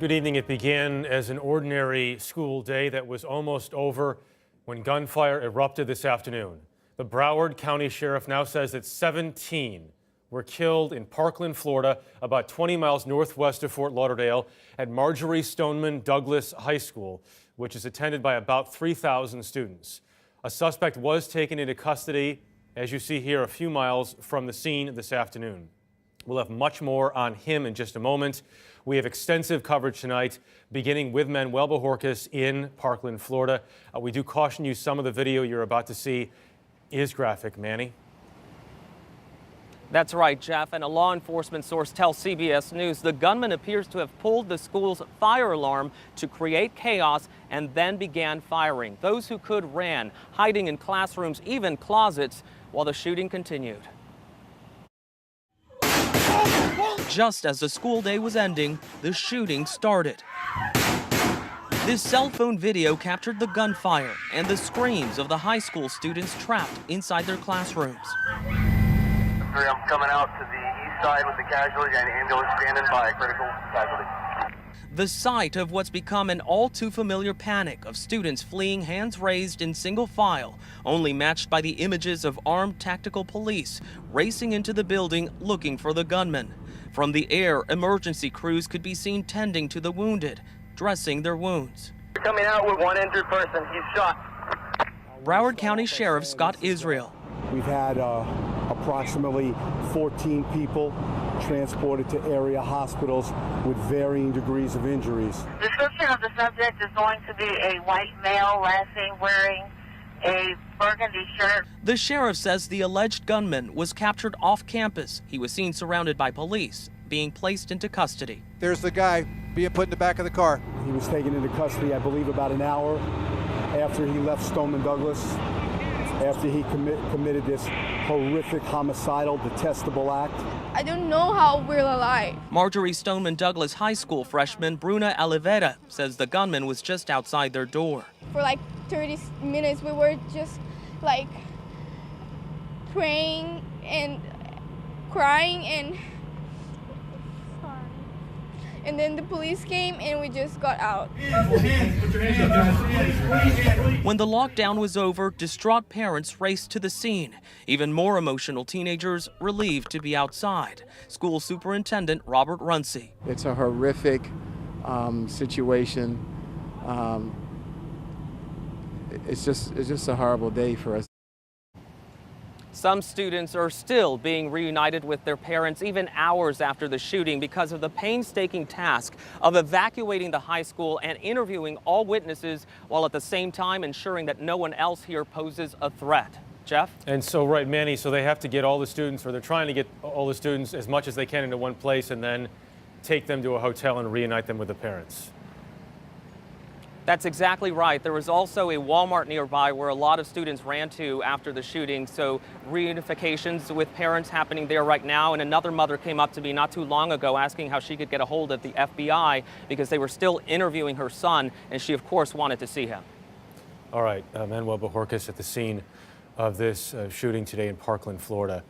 Good evening. It began as an ordinary school day that was almost over when gunfire erupted this afternoon. The Broward County Sheriff now says that 17 were killed in Parkland, Florida, about 20 miles northwest of Fort Lauderdale at Marjory Stoneman Douglas High School, which is attended by about 3,000 students. A suspect was taken into custody, as you see here, a few miles from the scene this afternoon. We'll have much more on him in just a moment. We have extensive coverage tonight, beginning with Manuel Bojorquez in Parkland, Florida. We do caution you, some of the video you're about to see is graphic. Manny? That's right, Jeff. And a law enforcement source tells CBS News the gunman appears to have pulled the school's fire alarm to create chaos and then began firing. Those who could ran, hiding in classrooms, even closets, while the shooting continued. Just as the school day was ending, the shooting started. This cell phone video captured the gunfire and the screams of the high school students trapped inside their classrooms. I'm coming out to the east side with the casualty and ambulance standing by, critical casualty. The sight of what's become an all too familiar panic of students fleeing hands raised in single file, only matched by the images of armed tactical police racing into the building looking for the gunman. From the air, emergency crews could be seen tending to the wounded, dressing their wounds. We're coming out with one injured person. He's shot. Broward County Sheriff Scott Israel. We've had approximately 14 people transported to area hospitals with varying degrees of injuries. Description of the subject is going to be a white male, last seen wearing a burgundy shirt. The sheriff says the alleged gunman was captured off campus. He was seen surrounded by police, being placed into custody. There's the guy being put in the back of the car. He was taken into custody, I believe, about an hour after he left Stoneman Douglas, after he committed this horrific, homicidal, detestable act. I don't know how we're alive. Marjory Stoneman Douglas High School freshman Bruna Oliveira says the gunman was just outside their door. For like 30 minutes, we were just like praying and crying, and then the police came and we just got out. When the lockdown was over, distraught parents raced to the scene. Even more emotional teenagers relieved to be outside. School Superintendent Robert Runcie. It's a horrific situation. It's just a horrible day for us. Some students are still being reunited with their parents even hours after the shooting because of the painstaking task of evacuating the high school and interviewing all witnesses while at the same time ensuring that no one else here poses a threat. Jeff? And so, right, Manny, so they have to get all the students, or they're trying to get all the students as much as they can into one place and then take them to a hotel and reunite them with the parents. That's exactly right. There was also a Walmart nearby where a lot of students ran to after the shooting, so reunifications with parents happening there right now. And another mother came up to me not too long ago asking how she could get a hold of the FBI because they were still interviewing her son, and she, of course, wanted to see him. All right, Manuel Bojorquez at the scene of this shooting today in Parkland, Florida.